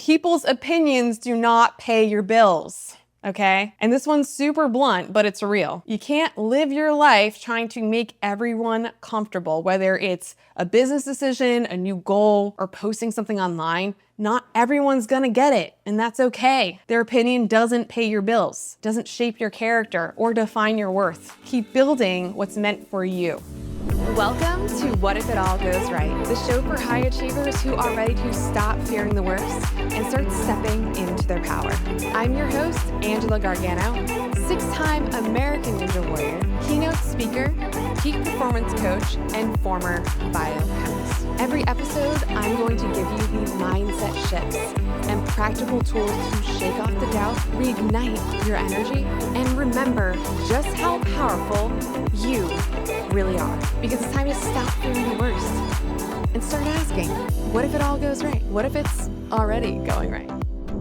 People's opinions do not pay your bills. Okay? And this one's super blunt, but it's real. You can't live your life trying to make everyone comfortable, whether it's a business decision, a new goal, or posting something online. Not everyone's gonna get it, and that's okay. Their opinion doesn't pay your bills, doesn't shape your character, or define your worth. Keep building what's meant for you. Welcome to What If It All Goes Right, the show for high achievers who are ready to stop fearing the worst and start stepping into their power. I'm your host, Angela Gargano, six-time American Ninja Warrior, keynote speaker, peak performance coach, and former biochemist. Every episode, I'm going to give you the mindset shifts and practical tools to shake off the doubt, reignite your energy, and remember just how powerful you really are. Because it's time to stop fearing the worst and start asking, what if it all goes right? What if it's already going right?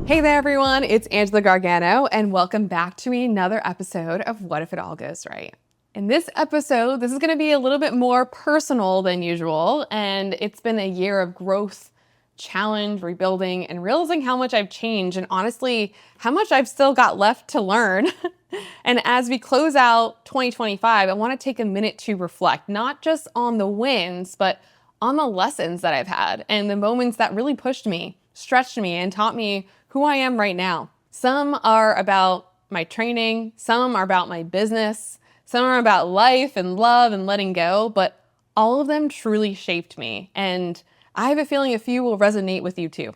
Hey there, everyone. It's Angela Gargano, and welcome back to another episode of What If It All Goes Right. In this episode, this is going to be a little bit more personal than usual, and it's been a year of growth, challenge, rebuilding, and realizing how much I've changed, and honestly, how much I've still got left to learn. And as we close out 2025, I want to take a minute to reflect, not just on the wins, but on the lessons that I've had and the moments that really pushed me, stretched me, and taught me who I am right now. Some are about my training, some are about my business, some are about life and love and letting go, but all of them truly shaped me. And I have a feeling a few will resonate with you too.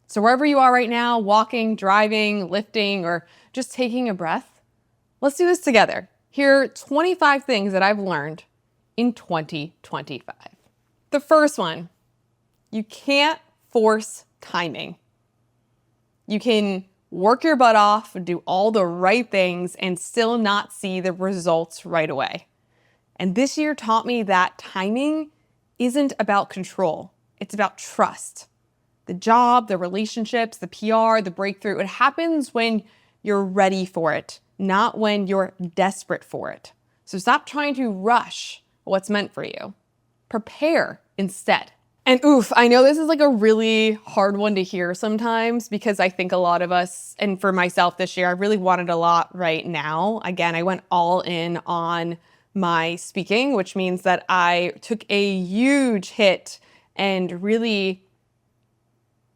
So wherever you are right now, walking, driving, lifting, or just taking a breath, let's do this together. Here are 25 things that I've learned in 2025. The first one, you can't force timing. You can work your butt off and do all the right things and still not see the results right away. And this year taught me that timing isn't about control. It's about trust. The job, the relationships, the PR, the breakthrough, it happens when you're ready for it, not when you're desperate for it. So stop trying to rush what's meant for you. Prepare instead. And I know this is like a really hard one to hear sometimes because I think a lot of us, and for myself this year, I really wanted a lot right now. Again, I went all in on my speaking, which means that I took a huge hit and really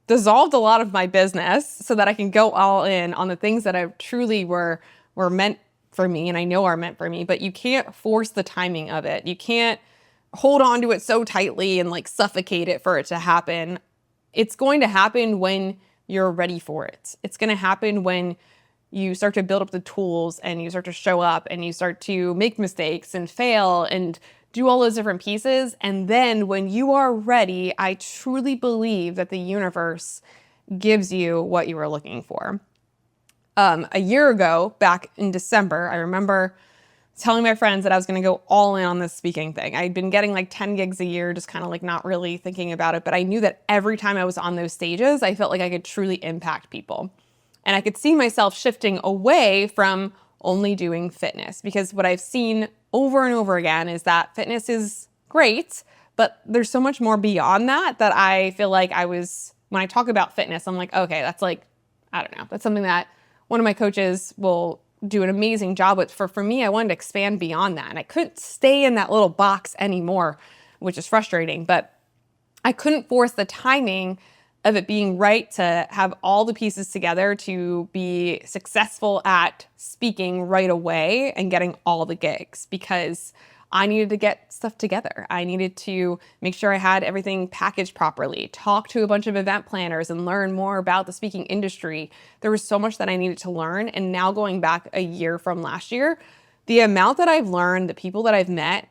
dissolved a lot of my business so that I can go all in on the things that I truly were meant for me, and I know are meant for me, but you can't force the timing of it. You can't hold on to it so tightly and like suffocate it for it to happen. It's going to happen when you're ready for it. It's going to happen when you start to build up the tools and you start to show up and you start to make mistakes and fail and do all those different pieces. And then when you are ready, I truly believe that the universe gives you what you were looking for. A year ago, back in December, I remember telling my friends that I was going to go all in on this speaking thing. I'd been getting like 10 gigs a year, just kind of like not really thinking about it. But I knew that every time I was on those stages, I felt like I could truly impact people. And I could see myself shifting away from only doing fitness, because what I've seen over and over again is that fitness is great, but there's so much more beyond that I feel like when I talk about fitness, I'm like, okay, that's like, I don't know, that's something that one of my coaches will do an amazing job with. For me, I wanted to expand beyond that. And I couldn't stay in that little box anymore, which is frustrating. But I couldn't force the timing of it being right to have all the pieces together to be successful at speaking right away and getting all the gigs, because I needed to get stuff together. I needed to make sure I had everything packaged properly, talk to a bunch of event planners and learn more about the speaking industry. There was so much that I needed to learn. And now going back a year from last year, the amount that I've learned, the people that I've met,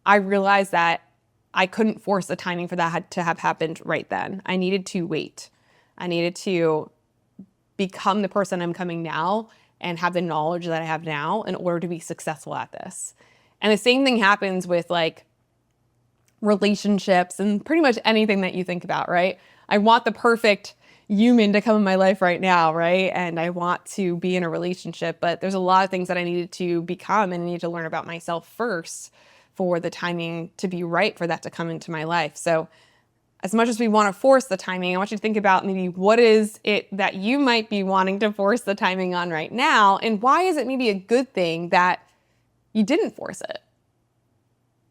I realized that I couldn't force the timing for that to have happened right then. I needed to wait. I needed to become the person I'm becoming now and have the knowledge that I have now in order to be successful at this. And the same thing happens with like relationships and pretty much anything that you think about, right? I want the perfect human to come in my life right now, right? And I want to be in a relationship, but there's a lot of things that I needed to become and I need to learn about myself first for the timing to be right for that to come into my life. So as much as we want to force the timing, I want you to think about maybe what is it that you might be wanting to force the timing on right now, and why is it maybe a good thing that you didn't force it?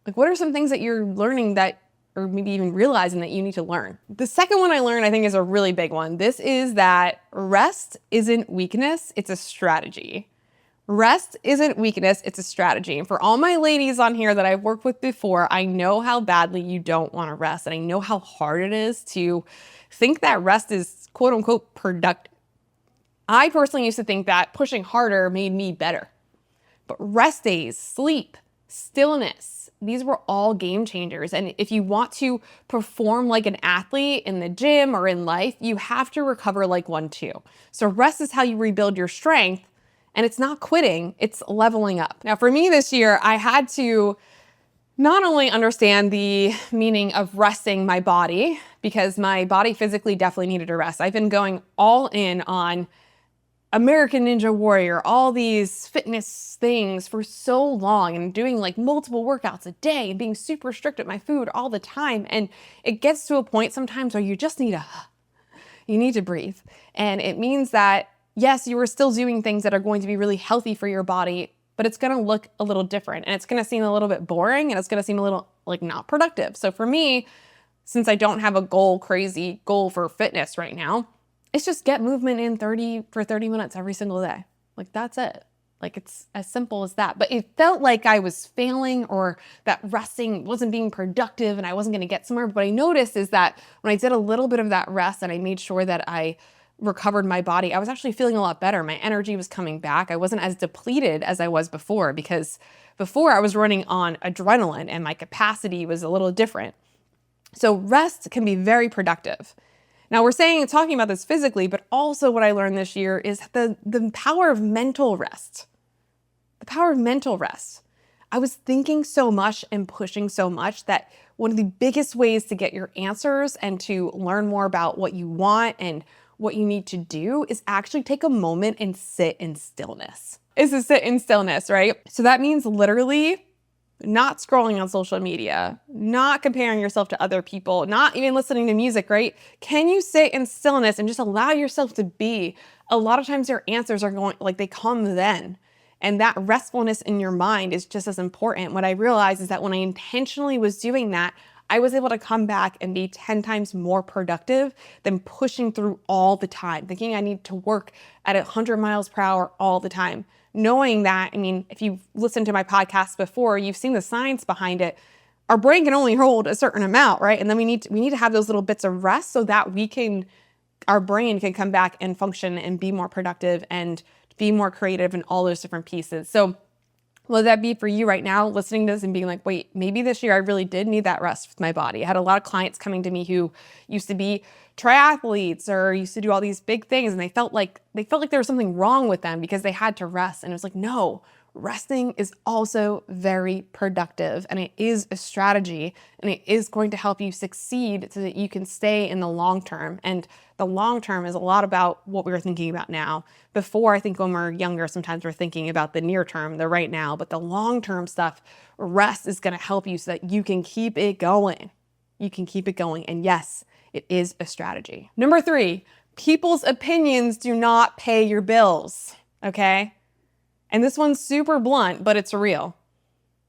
Like, what are some things that you're learning that, or maybe even realizing that you need to learn? The second one I learned, I think, is a really big one. This is that rest isn't weakness, it's a strategy. Rest isn't weakness, it's a strategy. And for all my ladies on here that I've worked with before, I know how badly you don't want to rest. And I know how hard it is to think that rest is quote unquote productive. I personally used to think that pushing harder made me better. But rest days, sleep, stillness, these were all game changers. And if you want to perform like an athlete in the gym or in life, you have to recover like one too. So rest is how you rebuild your strength. And it's not quitting, it's leveling up. Now, for me this year, I had to not only understand the meaning of resting my body, because my body physically definitely needed a rest. I've been going all in on American Ninja Warrior, all these fitness things for so long, and doing like multiple workouts a day and being super strict at my food all the time. And it gets to a point sometimes where you just need to breathe. And it means that yes, you are still doing things that are going to be really healthy for your body, but it's going to look a little different, and it's going to seem a little bit boring, and it's going to seem a little like not productive. So for me, since I don't have a crazy goal for fitness right now, it's just get movement in 30 minutes every single day. Like, that's it. Like, it's as simple as that. But it felt like I was failing, or that resting wasn't being productive and I wasn't going to get somewhere. But what I noticed is that when I did a little bit of that rest and I made sure that I recovered my body, I was actually feeling a lot better. My energy was coming back. I wasn't as depleted as I was before, because before I was running on adrenaline and my capacity was a little different. So rest can be very productive. Now, we're talking about this physically, but also what I learned this year is the power of mental rest. The power of mental rest. I was thinking so much and pushing so much that one of the biggest ways to get your answers and to learn more about what you want and what you need to do is actually take a moment and sit in stillness. Is to sit in stillness, right? So that means literally not scrolling on social media, not comparing yourself to other people, not even listening to music, right? Can you sit in stillness and just allow yourself to be? A lot of times your answers are they come then. And that restfulness in your mind is just as important. What I realized is that when I intentionally was doing that, I was able to come back and be 10 times more productive than pushing through all the time, thinking I need to work at 100 miles per hour all the time. Knowing that, if you've listened to my podcast before, you've seen the science behind it. Our brain can only hold a certain amount, right? And then we need to have those little bits of rest so that our brain can come back and function and be more productive and be more creative in all those different pieces. So will that be for you right now, listening to this and being like, wait, maybe this year I really did need that rest with my body. I had a lot of clients coming to me who used to be triathletes or used to do all these big things, and they felt like there was something wrong with them because they had to rest. And it was like, no, resting is also very productive, and it is a strategy, and it is going to help you succeed so that you can stay in the long term. And the long term is a lot about what we were thinking about now. Before, I think when we're younger, sometimes we're thinking about the near term, the right now, but the long term stuff, rest is going to help you so that you can keep it going. You can keep it going. And yes, it is a strategy. Number 3, people's opinions do not pay your bills. Okay? And this one's super blunt, but it's real.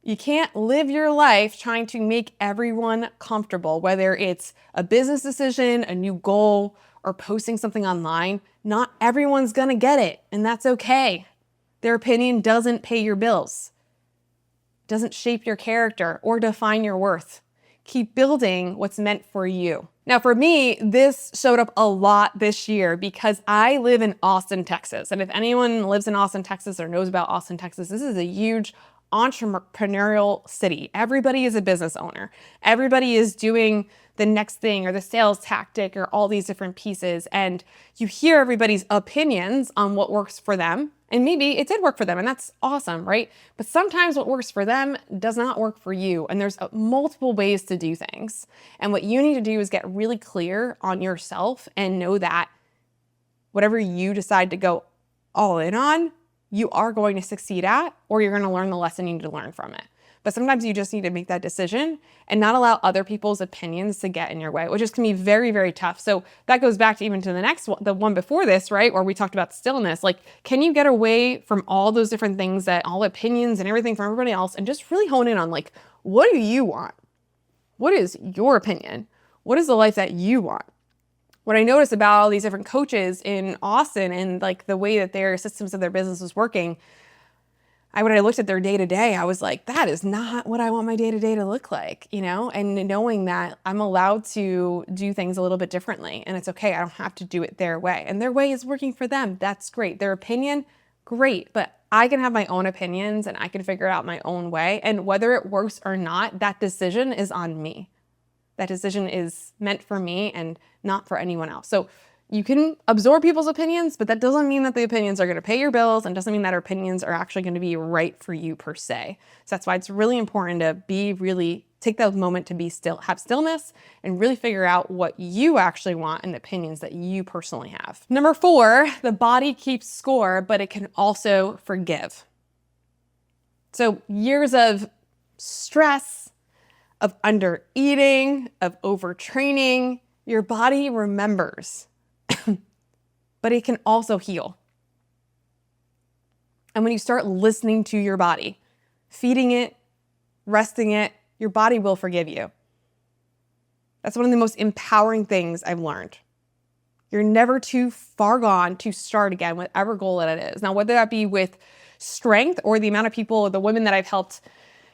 You can't live your life trying to make everyone comfortable, whether it's a business decision, a new goal, or posting something online. Not everyone's gonna get it, and that's okay. Their opinion doesn't pay your bills, doesn't shape your character or define your worth. Keep building what's meant for you. Now, for me, this showed up a lot this year because I live in Austin, Texas. And if anyone lives in Austin, Texas or knows about Austin, Texas, this is a huge entrepreneurial city. Everybody is a business owner. Everybody is doing the next thing or the sales tactic or all these different pieces. And you hear everybody's opinions on what works for them. And maybe it did work for them, and that's awesome, right? But sometimes what works for them does not work for you. And there's multiple ways to do things. And what you need to do is get really clear on yourself and know that whatever you decide to go all in on, you are going to succeed at, or you're going to learn the lesson you need to learn from it. But sometimes you just need to make that decision and not allow other people's opinions to get in your way, which just can be very, very tough. So that goes back to even to the next one, the one before this, right? Where we talked about stillness. Like, can you get away from all those different things, that all opinions and everything from everybody else, and just really hone in on, like, what do you want? What is your opinion? What is the life that you want? What I noticed about all these different coaches in Austin and like the way that their systems of their business was working, when I looked at their day-to-day, I was like, that is not what I want my day-to-day to look like, and knowing that I'm allowed to do things a little bit differently, and it's okay. I don't have to do it their way, and their way is working for them. That's great. Their opinion, great, but I can have my own opinions and I can figure it out my own way, and whether it works or not, that decision is on me. That decision is meant for me and not for anyone else. So you can absorb people's opinions, but that doesn't mean that the opinions are going to pay your bills, and doesn't mean that our opinions are actually going to be right for you per se. So that's why it's really important to take that moment to be still, have stillness, and really figure out what you actually want and the opinions that you personally have. Number 4, the body keeps score, but it can also forgive. So years of stress, of under eating, of overtraining, your body remembers, but it can also heal. And when you start listening to your body, feeding it, resting it, your body will forgive you. That's one of the most empowering things I've learned. You're never too far gone to start again, whatever goal that it is. Now, whether that be with strength or the amount of people, the women that I've helped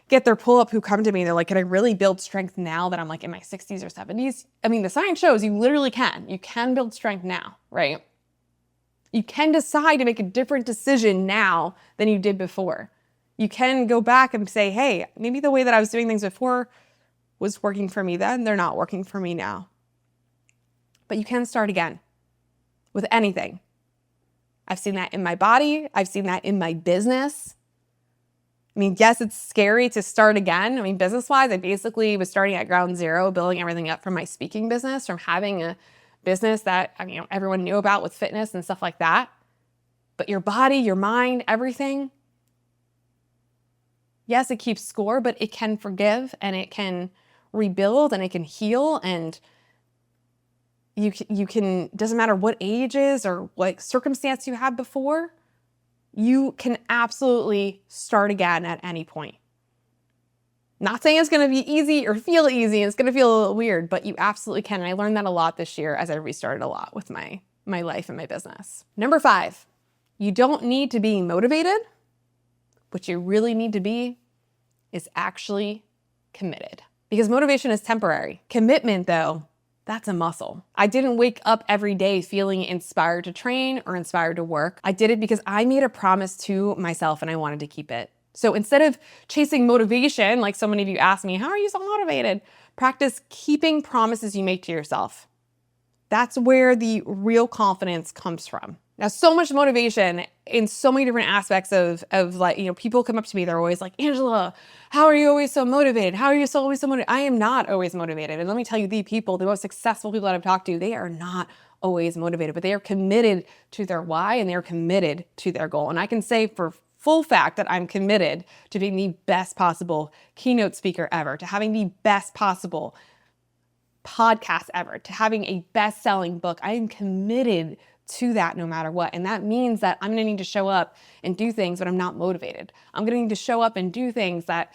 get their pull-up who come to me, they're like, can I really build strength now that I'm like in my 60s or 70s? I mean, the science shows you literally can. You can build strength now, right? You can decide to make a different decision now than you did before. You can go back and say, hey, maybe the way that I was doing things before was working for me then, they're not working for me now. But you can start again with anything. I've seen that in my body. I've seen that in my business. I mean, yes, it's scary to start again. I mean, business-wise, I basically was starting at ground zero, building everything up from my speaking business, from having a business that everyone knew about with fitness and stuff like that. But your body, your mind, everything, yes, it keeps score, but it can forgive and it can rebuild and it can heal, and you can, doesn't matter what age is or what circumstance you had before, you can absolutely start again at any point. Not saying it's going to be easy or feel easy, and it's going to feel a little weird, but you absolutely can. And I learned that a lot this year as I restarted a lot with my life and my business. Number 5, you don't need to be motivated. What you really need to be is actually committed. Because motivation is temporary. Commitment, though, that's a muscle. I didn't wake up every day feeling inspired to train or inspired to work. I did it because I made a promise to myself and I wanted to keep it. So instead of chasing motivation, like so many of you ask me, how are you so motivated? Practice keeping promises you make to yourself. That's where the real confidence comes from. Now, so much motivation in so many different aspects of people come up to me, they're always like, Angela, how are you always so motivated? How are you always so motivated? I am not always motivated. And let me tell you, the most successful people that I've talked to, they are not always motivated, but they are committed to their why and they are committed to their goal. And I can say for full fact that I'm committed to being the best possible keynote speaker ever, to having the best possible podcast ever, to having a best-selling book. I am committed to that no matter what. And that means that I'm going to need to show up and do things when I'm not motivated. I'm going to need to show up and do things that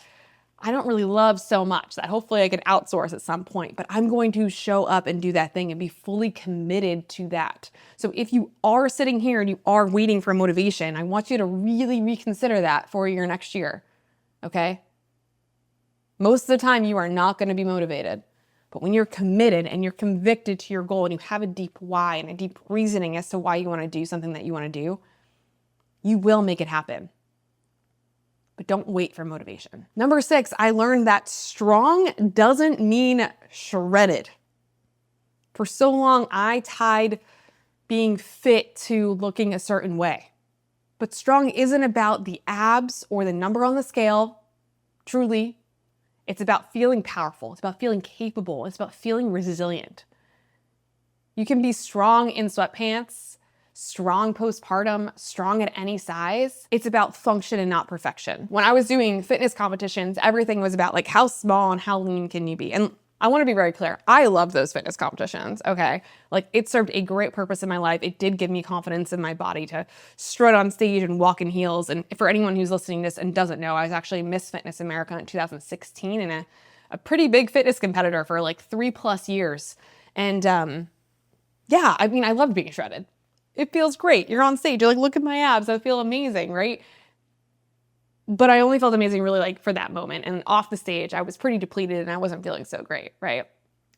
I don't really love so much, that hopefully I could outsource at some point, but I'm going to show up and do that thing and be fully committed to that. So if you are sitting here and you are waiting for motivation, I want you to really reconsider that for your next year, okay? Most of the time you are not going to be motivated. But when you're committed and you're convicted to your goal and you have a deep why and a deep reasoning as to why you want to do something that you want to do, you will make it happen. But don't wait for motivation. Number 6, I learned that strong doesn't mean shredded. For so long, I tied being fit to looking a certain way. But strong isn't about the abs or the number on the scale, truly. It's about feeling powerful. It's about feeling capable. It's about feeling resilient. You can be strong in sweatpants, strong postpartum, strong at any size. It's about function and not perfection. When I was doing fitness competitions, everything was about like how small and how lean can you be? And I want to be very clear. I love those fitness competitions, okay? Like it served a great purpose in my life. It did give me confidence in my body to strut on stage and walk in heels. And for anyone who's listening to this and doesn't know, I was actually Miss Fitness America in 2016 and a pretty big fitness competitor for like 3+ years. And yeah, I mean, I loved being shredded. It feels great. You're on stage. You're like, look at my abs. I feel amazing, right? But I only felt amazing really like for that moment. And off the stage, I was pretty depleted and I wasn't feeling so great, right?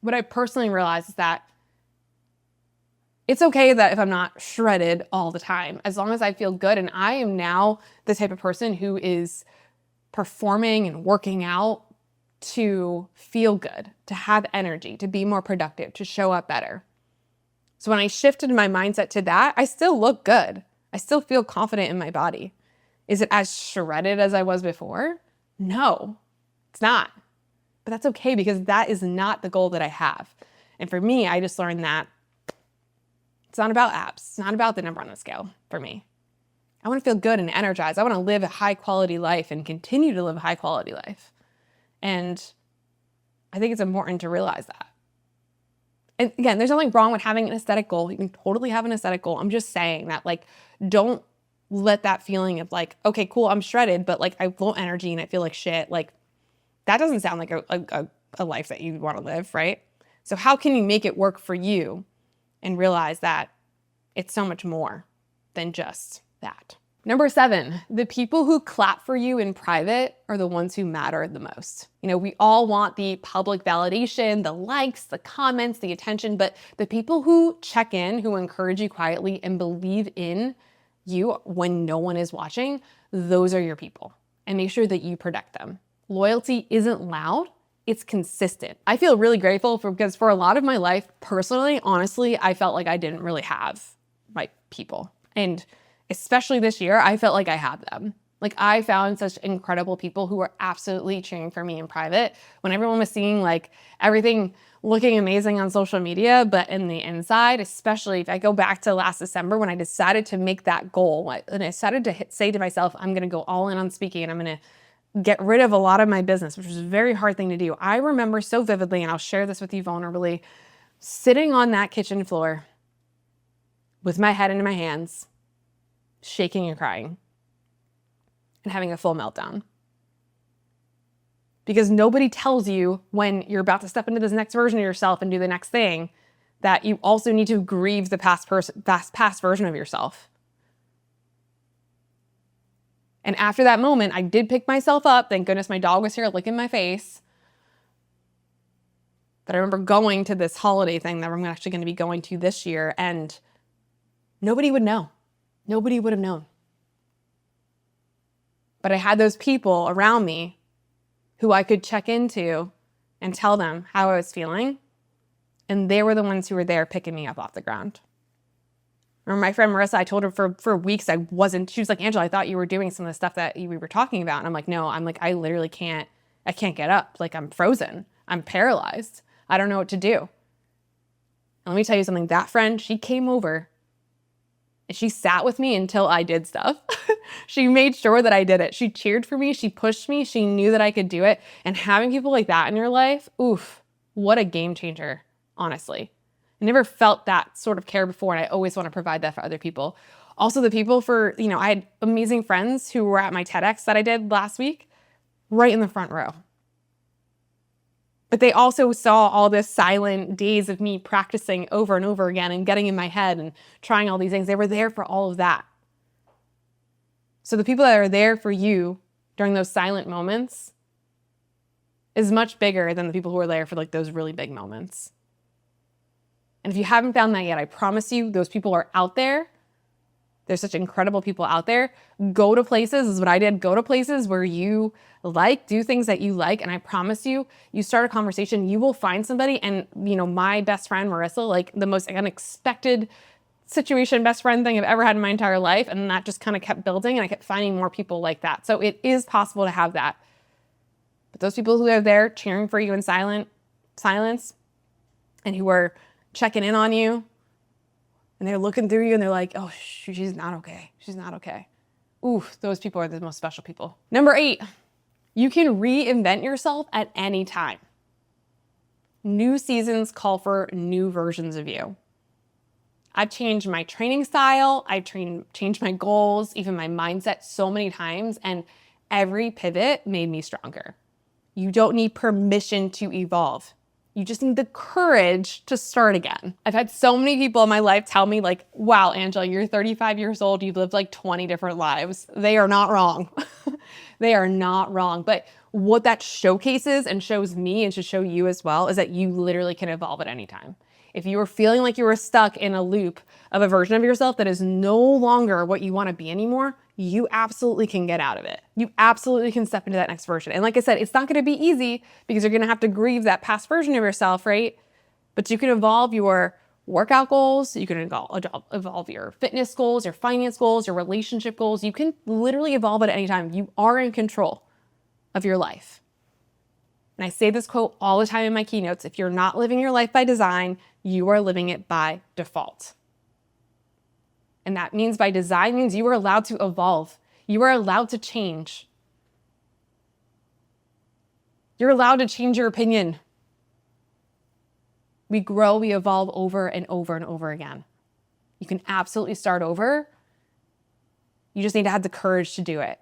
What I personally realized is that it's okay that if I'm not shredded all the time, as long as I feel good. And I am now the type of person who is performing and working out to feel good, to have energy, to be more productive, to show up better. So when I shifted my mindset to that, I still look good. I still feel confident in my body. Is it as shredded as I was before? No, it's not. But that's okay because that is not the goal that I have. And for me, I just learned that it's not about abs. It's not about the number on the scale for me. I want to feel good and energized. I want to live a high quality life and continue to live a high quality life. And I think it's important to realize that. And again, there's nothing wrong with having an aesthetic goal. You can totally have an aesthetic goal. I'm just saying that like, don't let that feeling of like, okay, cool, I'm shredded, but like I have low energy and I feel like shit. Like that doesn't sound like a life that you want to live, right? So how can you make it work for you and realize that it's so much more than just that? Number 7, the people who clap for you in private are the ones who matter the most. You know, we all want the public validation, the likes, the comments, the attention, but the people who check in, who encourage you quietly and believe in you when no one is watching, those are your people. And make sure that you protect them. Loyalty isn't loud, it's consistent. I feel really grateful because for a lot of my life, personally, honestly, I felt like I didn't really have my people. And especially this year, I felt like I had them. Like I found such incredible people who were absolutely cheering for me in private when everyone was seeing like everything looking amazing on social media, but in the inside, especially if I go back to last December when I decided to make that goal and I decided to say to myself, I'm going to go all in on speaking and I'm going to get rid of a lot of my business, which was a very hard thing to do. I remember so vividly, and I'll share this with you vulnerably, sitting on that kitchen floor with my head in my hands, shaking and crying and having a full meltdown. Because nobody tells you when you're about to step into this next version of yourself and do the next thing that you also need to grieve the past version of yourself. And after that moment, I did pick myself up. Thank goodness my dog was here licking my face. But I remember going to this holiday thing that I'm actually going to be going to this year, and nobody would know. Nobody would have known. But I had those people around me who I could check into and tell them how I was feeling. And they were the ones who were there picking me up off the ground. Remember my friend Marissa, I told her for weeks I wasn't, she was like, Angela, I thought you were doing some of the stuff that we were talking about. And I'm like, no, I literally can't get up. Like I'm frozen. I'm paralyzed. I don't know what to do. And let me tell you something, that friend, she came over and she sat with me until I did stuff. She made sure that I did it. She cheered for me. She pushed me. She knew that I could do it. And having people like that in your life, oof, what a game changer, honestly. I never felt that sort of care before, and I always want to provide that for other people. Also, the people I had amazing friends who were at my TEDx that I did last week, right in the front row. But they also saw all this silent days of me practicing over and over again and getting in my head and trying all these things. They were there for all of that. So the people that are there for you during those silent moments is much bigger than the people who are there for like those really big moments. And if you haven't found that yet, I promise you those people are out there. There's such incredible people out there. Go to places, this is what I did, go to places where you do things that you like. And I promise you, you start a conversation, you will find somebody. And my best friend, Marissa, like the most unexpected situation, best friend thing I've ever had in my entire life. And that just kind of kept building and I kept finding more people like that. So it is possible to have that. But those people who are there cheering for you in silence and who are checking in on you and they're looking through you and they're like, oh, she's not okay. She's not okay. Ooh, those people are the most special people. Number 8, you can reinvent yourself at any time. New seasons call for new versions of you. I've changed my training style, I've changed my goals, even my mindset so many times, and every pivot made me stronger. You don't need permission to evolve. You just need the courage to start again. I've had so many people in my life tell me like, wow, Angela, you're 35 years old. You've lived like 20 different lives. They are not wrong. They are not wrong. But what that showcases and shows me and should show you as well is that you literally can evolve at any time. If you were feeling like you were stuck in a loop of a version of yourself that is no longer what you want to be anymore, you absolutely can get out of it. You absolutely can step into that next version. And like I said, it's not going to be easy because you're going to have to grieve that past version of yourself, right? But you can evolve your workout goals. You can evolve your fitness goals, your finance goals, your relationship goals. You can literally evolve at any time. You are in control of your life. And I say this quote all the time in my keynotes. If you're not living your life by design, you are living it by default. And that means by design means you are allowed to evolve. You are allowed to change. You're allowed to change your opinion. We grow, we evolve over and over and over again. You can absolutely start over. You just need to have the courage to do it.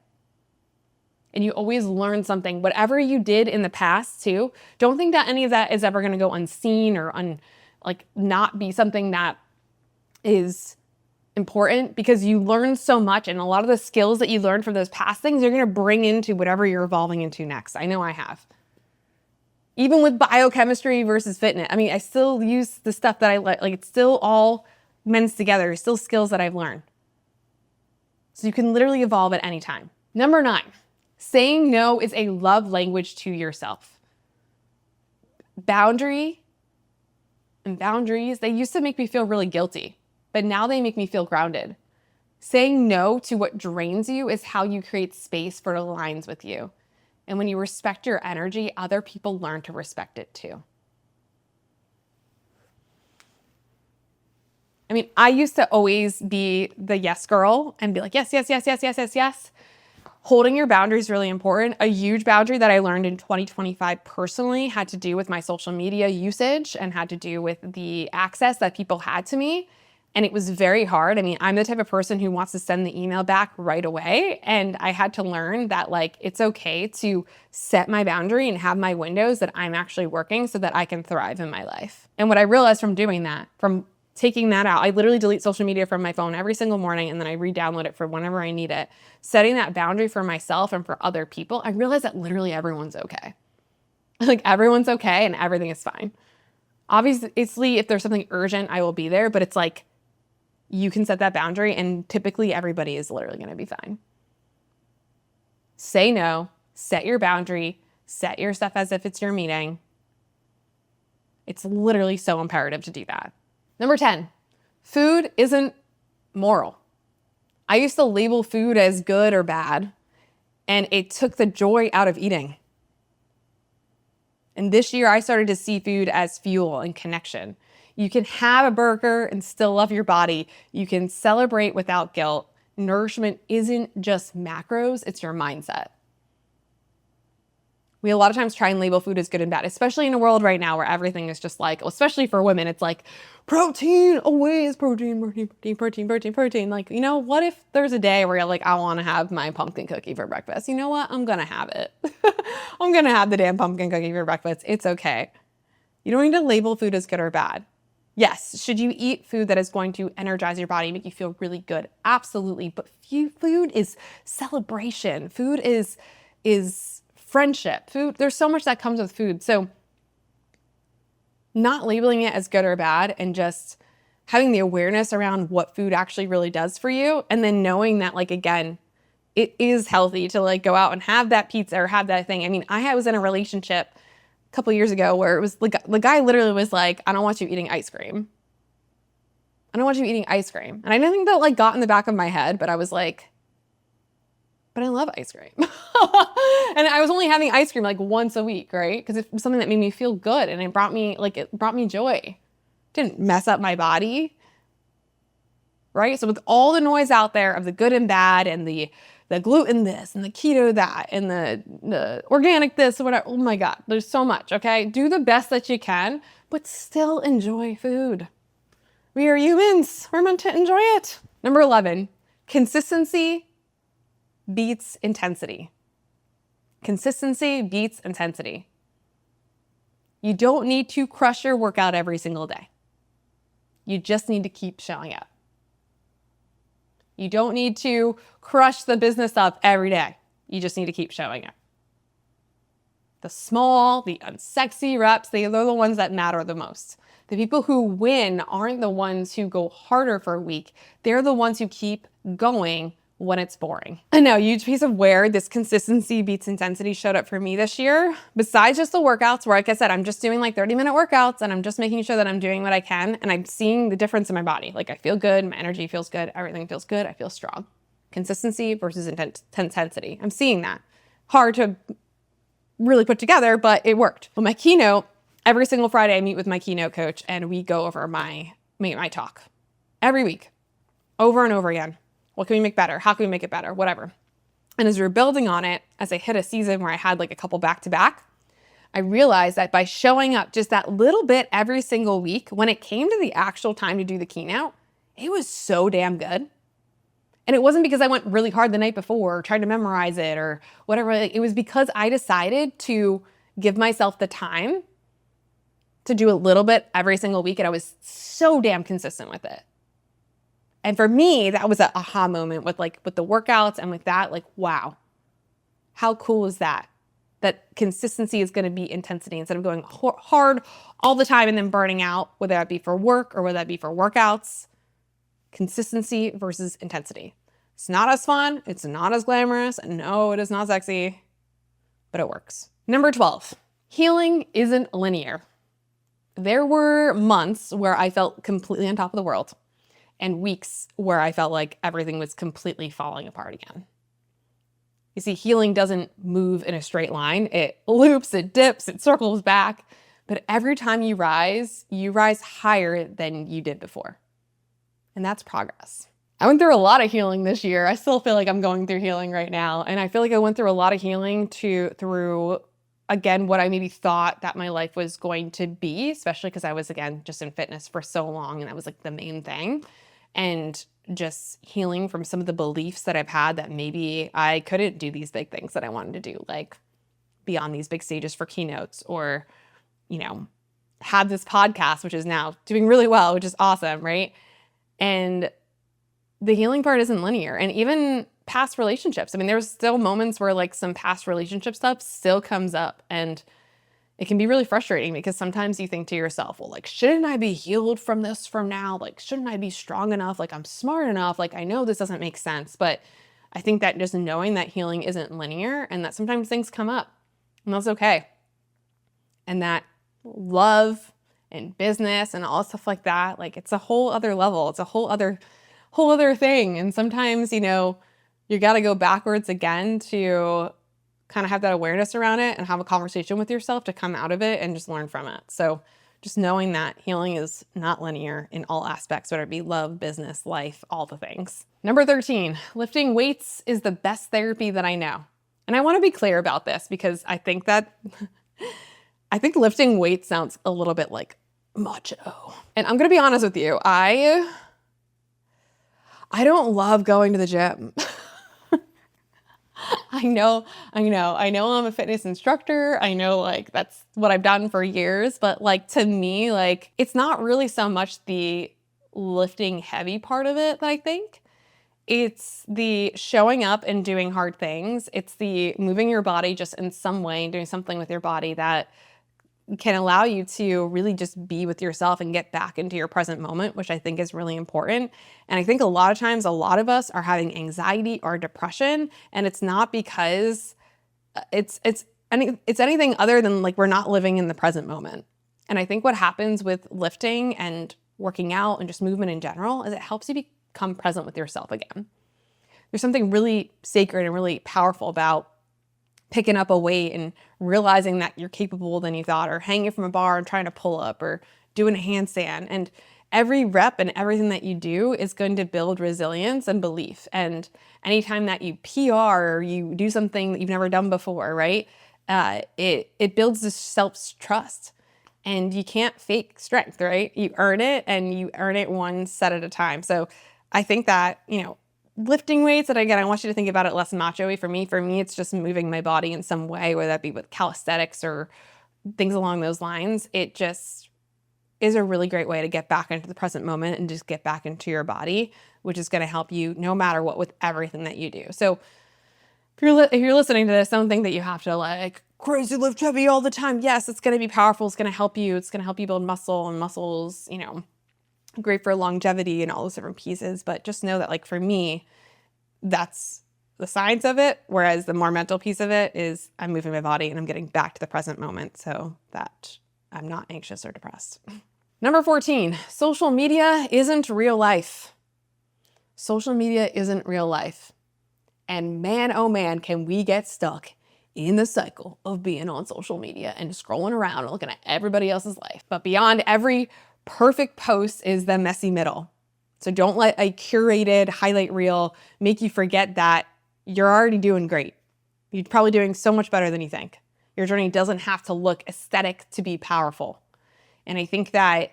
And you always learn something. Whatever you did in the past too, don't think that any of that is ever going to go unseen or not be something that is important, because you learn so much, and a lot of the skills that you learned from those past things, you're going to bring into whatever you're evolving into next. I know I have. Even with biochemistry versus fitness, I mean, I still use the stuff that I like it's still all mends together, still skills that I've learned. So you can literally evolve at any time. Number 9, saying no is a love language to yourself. Boundaries, they used to make me feel really guilty, but now they make me feel grounded. Saying no to what drains you is how you create space for what aligns with you. And when you respect your energy, other people learn to respect it too. I mean, I used to always be the yes girl and be like, yes, yes, yes, yes, yes, yes, yes. Holding your boundaries is really important. A huge boundary that I learned in 2025 personally had to do with my social media usage and had to do with the access that people had to me. And it was very hard. I mean, I'm the type of person who wants to send the email back right away. And I had to learn that it's okay to set my boundary and have my windows that I'm actually working so that I can thrive in my life. And what I realized from doing that, from taking that out, I literally delete social media from my phone every single morning and then I re-download it for whenever I need it. Setting that boundary for myself and for other people, I realized that literally everyone's okay. Everyone's okay and everything is fine. Obviously, if there's something urgent, I will be there, but it's you can set that boundary and typically everybody is literally going to be fine. Say no, set your boundary, set your stuff as if it's your meeting. It's literally so imperative to do that. Number 10, food isn't moral. I used to label food as good or bad, and it took the joy out of eating. And this year I started to see food as fuel and connection. You can have a burger and still love your body. You can celebrate without guilt. Nourishment isn't just macros, it's your mindset. We a lot of times try and label food as good and bad, especially in a world right now where everything is just especially for women, it's protein, always protein, protein, protein, protein, protein, protein. What if there's a day where you're I want to have my pumpkin cookie for breakfast? You know what? I'm going to have it. I'm going to have the damn pumpkin cookie for breakfast. It's okay. You don't need to label food as good or bad. Yes, should you eat food that is going to energize your body, make you feel really good? Absolutely. But food is celebration. Food is friendship. Food, there's so much that comes with food. So not labeling it as good or bad and just having the awareness around what food actually really does for you. And then knowing that again, it is healthy to go out and have that pizza or have that thing. I mean, I was in a relationship a couple years ago where it was the guy literally was I don't want you eating ice cream. I don't want you eating ice cream. And I didn't think that got in the back of my head, but I was but I love ice cream. And I was only having ice cream once a week, right? Because it was something that made me feel good and it brought me joy. It didn't mess up my body. right? So with all the noise out there of the good and bad and the gluten this and the keto that and the organic this or whatever, oh my God, there's so much, okay? Do the best that you can, but still enjoy food. We are humans. We're meant to enjoy it. Number 11, consistency beats intensity. Consistency beats intensity. You don't need to crush your workout every single day. You just need to keep showing up. You don't need to crush the business up every day. You just need to keep showing up. The small, the unsexy reps, they're the ones that matter the most. The people who win aren't the ones who go harder for a week. They're the ones who keep going when it's boring. I know, huge piece of where this consistency beats intensity showed up for me this year. Besides just the workouts, where like I said, I'm just doing like 30-minute workouts and I'm just making sure that I'm doing what I can and I'm seeing the difference in my body. Like I feel good, my energy feels good, everything feels good, I feel strong. Consistency versus intensity. I'm seeing that. Hard to really put together, but it worked. Well, my keynote, every single Friday I meet with my keynote coach and we go over my talk every week, over and over again. What can we make better? How can we make it better? Whatever. And as we were building on it, as I hit a season where I had like a couple back-to-back, I realized that by showing up just that little bit every single week, when it came to the actual time to do the keynote, it was so damn good. And it wasn't because I went really hard the night before or tried to memorize it or whatever. It was because I decided to give myself the time to do a little bit every single week. And I was so damn consistent with it. And for me, that was an aha moment with the workouts and with that, like, wow, how cool is that? That consistency is going to be intensity instead of going hard all the time and then burning out, whether that be for work or whether that be for workouts. Consistency versus intensity. It's not as fun. It's not as glamorous. No, it is not sexy, but it works. Number 12, healing isn't linear. There were months where I felt completely on top of the world and weeks where I felt like everything was completely falling apart again. You see, healing doesn't move in a straight line. It loops, it dips, it circles back. But every time you rise higher than you did before. And that's progress. I went through a lot of healing this year. I still feel like I'm going through healing right now. And I feel like I went through a lot of healing through, again, what I maybe thought that my life was going to be, especially because I was, again, just in fitness for so long. And that was like the main thing. And just healing from some of the beliefs that I've had that maybe I couldn't do these big things that I wanted to do, like be on these big stages for keynotes or, have this podcast, which is now doing really well, which is awesome, right? And the healing part isn't linear. And even past relationships. I mean, there's still moments where like some past relationship stuff still comes up and it can be really frustrating because sometimes you think to yourself, well, like, shouldn't I be healed from this from now? Like, shouldn't I be strong enough? Like, I'm smart enough. Like, I know this doesn't make sense, but I think that just knowing that healing isn't linear and that sometimes things come up and that's okay. And that love and business and all stuff like that, like it's a whole other level. It's a whole other thing. And sometimes, you got to go backwards again to kind of have that awareness around it and have a conversation with yourself to come out of it and just learn from it. So just knowing that healing is not linear in all aspects, whether it be love, business, life, all the things. Number 13, lifting weights is the best therapy that I know. And I want to be clear about this because I think lifting weights sounds a little bit like macho. And I'm going to be honest with you. I don't love going to the gym. I know I'm a fitness instructor. I know like that's what I've done for years, but like to me, like it's not really so much the lifting heavy part of it that I think. It's the showing up and doing hard things. It's the moving your body just in some way and doing something with your body that can allow you to really just be with yourself and get back into your present moment, which I think is really important. And I think a lot of times, a lot of us are having anxiety or depression, and it's not because it's anything other than like we're not living in the present moment. And I think what happens with lifting and working out and just movement in general is it helps you become present with yourself again. There's something really sacred and really powerful about picking up a weight and realizing that you're capable than you thought, or hanging from a bar and trying to pull up, or doing a handstand. And every rep and everything that you do is going to build resilience and belief. And anytime that you PR or you do something that you've never done before, right? It builds this self-trust. And you can't fake strength, right? You earn it, and you earn it one set at a time. So I think that, lifting weights, and again, I want you to think about it less macho-y. For me, it's just moving my body in some way, whether that be with calisthenics or things along those lines. It just is a really great way to get back into the present moment and just get back into your body, which is going to help you no matter what with everything that you do. So if you're listening to this, don't think that you have to like crazy lift heavy all the time. Yes, it's going to be powerful. It's going to help you. It's going to help you build muscle, and muscles, great for longevity and all those different pieces. But just know that, like, for me, that's the science of it. Whereas the more mental piece of it is I'm moving my body and I'm getting back to the present moment so that I'm not anxious or depressed. Number 14, social media isn't real life. Social media isn't real life. And man, oh man, can we get stuck in the cycle of being on social media and scrolling around and looking at everybody else's life. But beyond every perfect post is the messy middle. So don't let a curated highlight reel make you forget that you're already doing great. You're probably doing so much better than you think. Your journey doesn't have to look aesthetic to be powerful. And I think that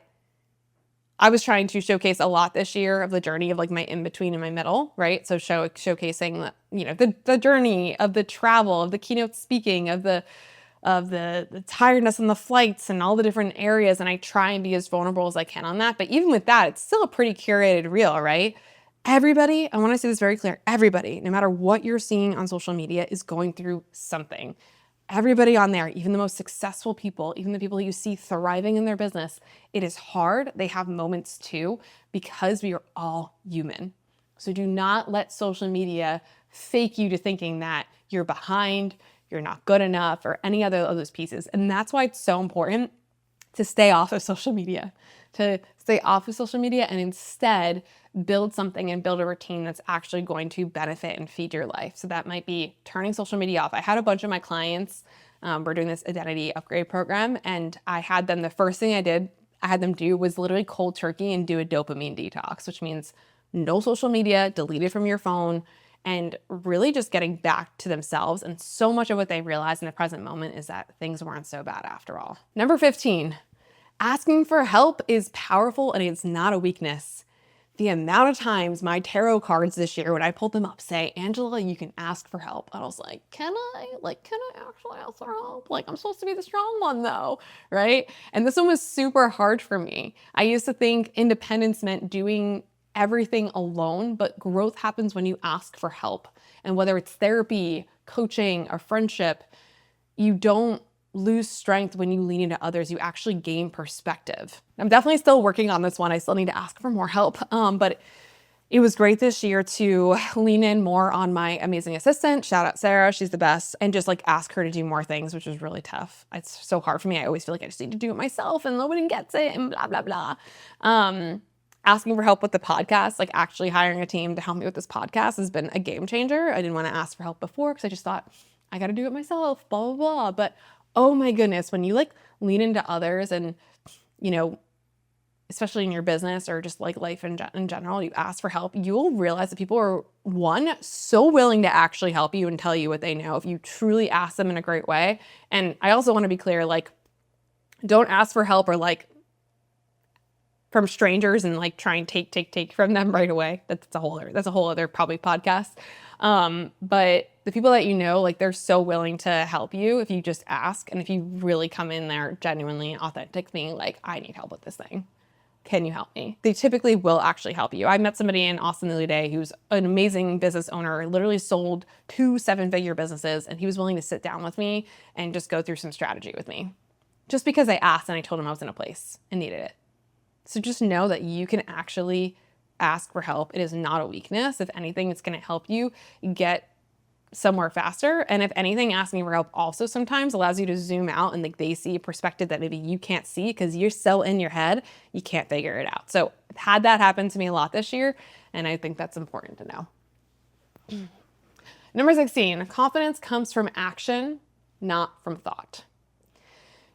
I was trying to showcase a lot this year of the journey of like my in-between and my middle, right? So showcasing, the journey of the travel, of the keynote speaking, of the tiredness and the flights and all the different areas. And I try and be as vulnerable as I can on that. But even with that, it's still a pretty curated reel, right? Everybody, I want to say this very clear, everybody, no matter what you're seeing on social media, is going through something. Everybody on there, even the most successful people, even the people you see thriving in their business, it is hard. They have moments too, because we are all human. So do not let social media fake you to thinking that you're behind, you're not good enough, or any other of those pieces. And that's why it's so important to stay off of social media, and instead build something and build a routine that's actually going to benefit and feed your life. So that might be turning social media off. I had a bunch of my clients, we're doing this identity upgrade program, and I had them, the first thing I had them do was literally cold turkey and do a dopamine detox, which means no social media, delete it from your phone, and really just getting back to themselves. And so much of what they realize in the present moment is that things weren't so bad after all. Number 15, asking for help is powerful and it's not a weakness. The amount of times my tarot cards this year, when I pulled them up, say, Angela, you can ask for help. And I was like, can I actually ask for help? Like, I'm supposed to be the strong one though, right? And this one was super hard for me. I used to think independence meant doing everything alone, but growth happens when you ask for help. And whether it's therapy, coaching, or friendship, you don't lose strength when you lean into others. You actually gain perspective. I'm definitely still working on this one. I still need to ask for more help. But it was great this year to lean in more on my amazing assistant. Shout out Sarah, she's the best. And just like ask her to do more things, which was really tough. It's so hard for me. I always feel like I just need to do it myself and nobody gets it and blah, blah, blah. Asking for help with the podcast, like actually hiring a team to help me with this podcast, has been a game changer. I didn't want to ask for help before because I just thought I got to do it myself, blah, blah, blah. But oh my goodness, when you like lean into others and, especially in your business or just like life in general, you ask for help, you'll realize that people are, one, so willing to actually help you and tell you what they know if you truly ask them in a great way. And I also want to be clear, like, don't ask for help or like from strangers and like try and take from them right away. That's a whole other probably podcast. But the people that like they're so willing to help you if you just ask. And if you really come in there genuinely authentic, being like, I need help with this thing. Can you help me? They typically will actually help you. I met somebody in Austin the other day who's an amazing business owner, literally sold 2 7-figure businesses. And he was willing to sit down with me and just go through some strategy with me just because I asked and I told him I was in a place and needed it. So just know that you can actually ask for help. It is not a weakness. If anything, it's going to help you get somewhere faster. And if anything, asking for help also sometimes allows you to zoom out and like they see a perspective that maybe you can't see because you're so in your head, you can't figure it out. So I've had that happen to me a lot this year. And I think that's important to know. Number 16, confidence comes from action, not from thought.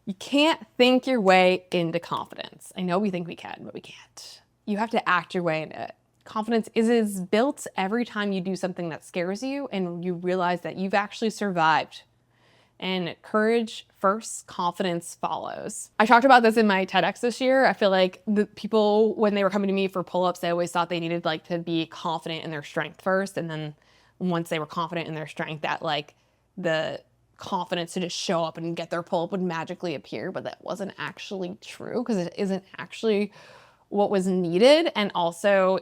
You can't think your way into confidence. I know we think we can, but we can't. You have to act your way into it. Confidence is built every time you do something that scares you and you realize that you've actually survived. And courage first, confidence follows. I talked about this in my TEDx this year. I feel like the people, when they were coming to me for pull-ups, they always thought they needed like to be confident in their strength first. And then once they were confident in their strength, that like the confidence to just show up and get their pull-up would magically appear. But that wasn't actually true because it isn't actually what was needed. And also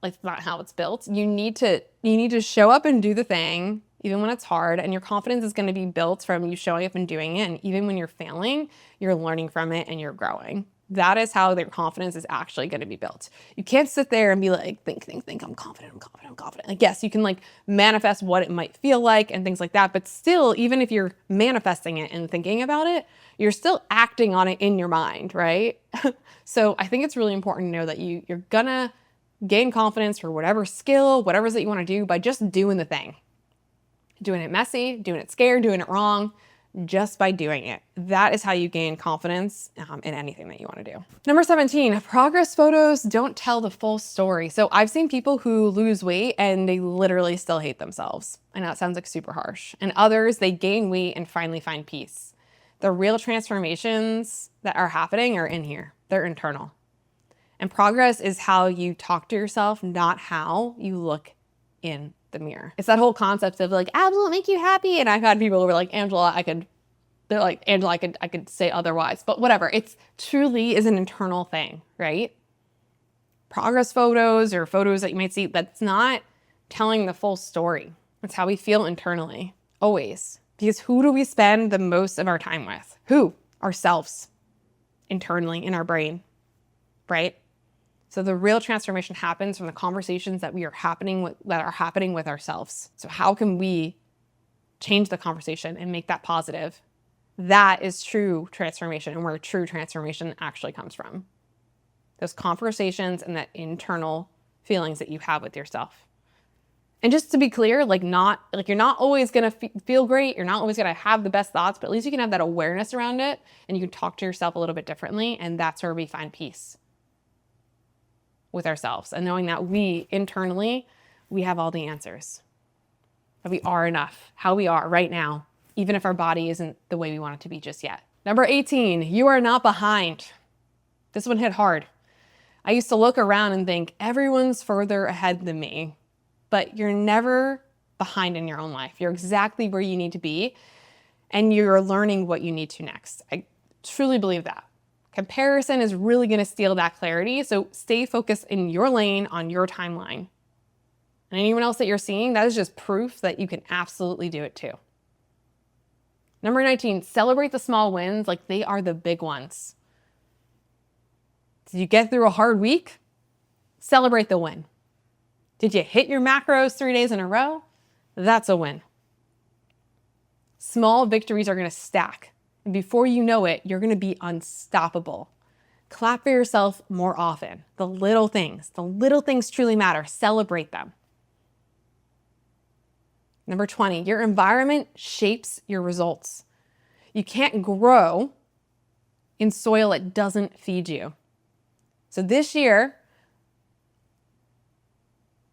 like it's not how it's built. You need to show up and do the thing even when it's hard, and your confidence is going to be built from you showing up and doing it. And even when you're failing, you're learning from it and you're growing. That is how their confidence is actually going to be built. You can't sit there and be like, think, I'm confident. Like, yes, you can like manifest what it might feel like and things like that. But still, even if you're manifesting it and thinking about it, you're still acting on it in your mind, right? So I think it's really important to know that you're gonna gain confidence for whatever skill, whatever it is that you want to do by just doing the thing. Doing it messy, doing it scared, doing it wrong, just by doing it. That is how you gain confidence in anything that you want to do. Number 17, progress photos don't tell the full story. So I've seen people who lose weight and they literally still hate themselves. I know it sounds like super harsh. And others, they gain weight and finally find peace. The real transformations that are happening are in here. They're internal. And progress is how you talk to yourself, not how you look in the mirror. It's that whole concept of like, abs will make you happy. And I've had people who were like, Angela, I could say otherwise, but whatever. It's truly is an internal thing, right? Progress photos or photos that you might see, that's not telling the full story. It's how we feel internally, always. Because who do we spend the most of our time with? Who? Ourselves, internally in our brain, right? So the real transformation happens from the conversations that are happening with ourselves. So how can we change the conversation and make that positive? That is true transformation, and where true transformation actually comes from. Those conversations and that internal feelings that you have with yourself. And just to be clear, you're not always gonna feel great. You're not always gonna have the best thoughts, but at least you can have that awareness around it, and you can talk to yourself a little bit differently, and that's where we find peace with ourselves, and knowing that we have all the answers, that we are enough, how we are right now, even if our body isn't the way we want it to be just yet. Number 18, you are not behind. This one hit hard. I used to look around and think everyone's further ahead than me, but you're never behind in your own life. You're exactly where you need to be, and you're learning what you need to next. I truly believe that. Comparison is really going to steal that clarity. So stay focused in your lane on your timeline. And anyone else that you're seeing, that is just proof that you can absolutely do it too. Number 19, celebrate the small wins like they are the big ones. Did you get through a hard week? Celebrate the win. Did you hit your macros 3 days in a row? That's a win. Small victories are going to stack. And before you know it, you're going to be unstoppable. Clap for yourself more often. The little things truly matter. Celebrate them. Number 20, your environment shapes your results. You can't grow in soil that doesn't feed you. So this year,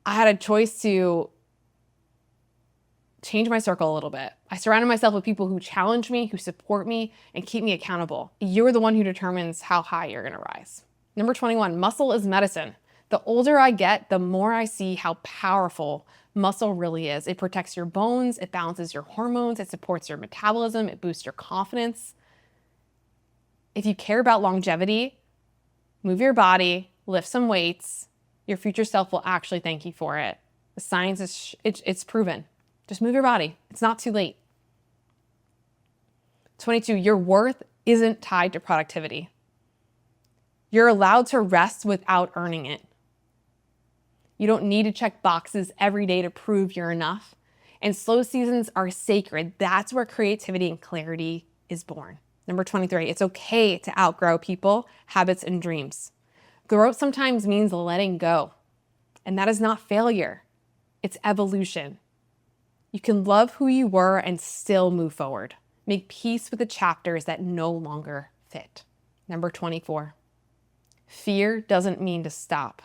I had a choice to change my circle a little bit. I surrounded myself with people who challenge me, who support me, and keep me accountable. You're the one who determines how high you're gonna rise. Number 21, muscle is medicine. The older I get, the more I see how powerful muscle really is. It protects your bones, it balances your hormones, it supports your metabolism, it boosts your confidence. If you care about longevity, move your body, lift some weights. Your future self will actually thank you for it. The science is, it's proven. Just move your body. It's not too late. 22, your worth isn't tied to productivity. You're allowed to rest without earning it. You don't need to check boxes every day to prove you're enough. And slow seasons are sacred. That's where creativity and clarity is born. Number 23, it's okay to outgrow people, habits, and dreams. Growth sometimes means letting go. And that is not failure. It's evolution. You can love who you were and still move forward. Make peace with the chapters that no longer fit. Number 24, fear doesn't mean to stop.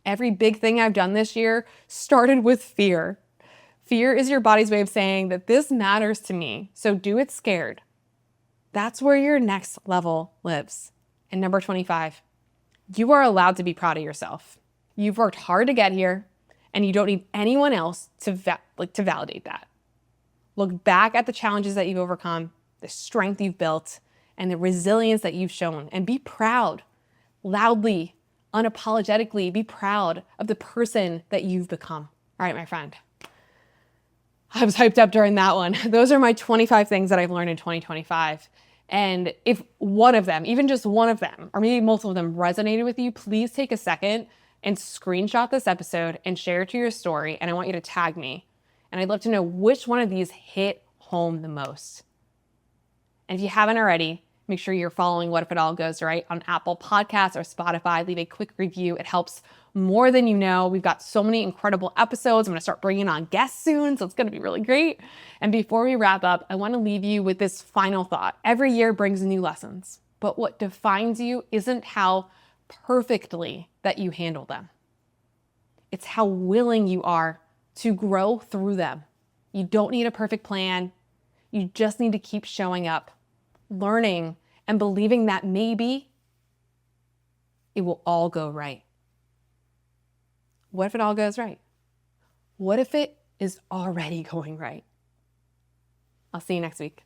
Every big thing I've done this year started with fear. Fear is your body's way of saying that this matters to me, so do it scared. That's where your next level lives. And number 25, you are allowed to be proud of yourself. You've worked hard to get here, and you don't need anyone else to validate that. Look back at the challenges that you've overcome, the strength you've built, and the resilience that you've shown, and be proud, loudly, unapologetically, be proud of the person that you've become. All right, my friend. I was hyped up during that one. Those are my 25 things that I've learned in 2025. And if one of them, even just one of them, or maybe multiple of them resonated with you, please take a second and screenshot this episode and share it to your story. And I want you to tag me. And I'd love to know which one of these hit home the most. And if you haven't already, make sure you're following What If It All Goes Right on Apple Podcasts or Spotify. Leave a quick review. It helps more than you know. We've got so many incredible episodes. I'm going to start bringing on guests soon, so it's going to be really great. And before we wrap up, I want to leave you with this final thought. Every year brings new lessons, but what defines you isn't how perfectly that you handle them. It's how willing you are to grow through them. You don't need a perfect plan. You just need to keep showing up, learning, and believing that maybe it will all go right. What if it all goes right? What if it is already going right? I'll see you next week.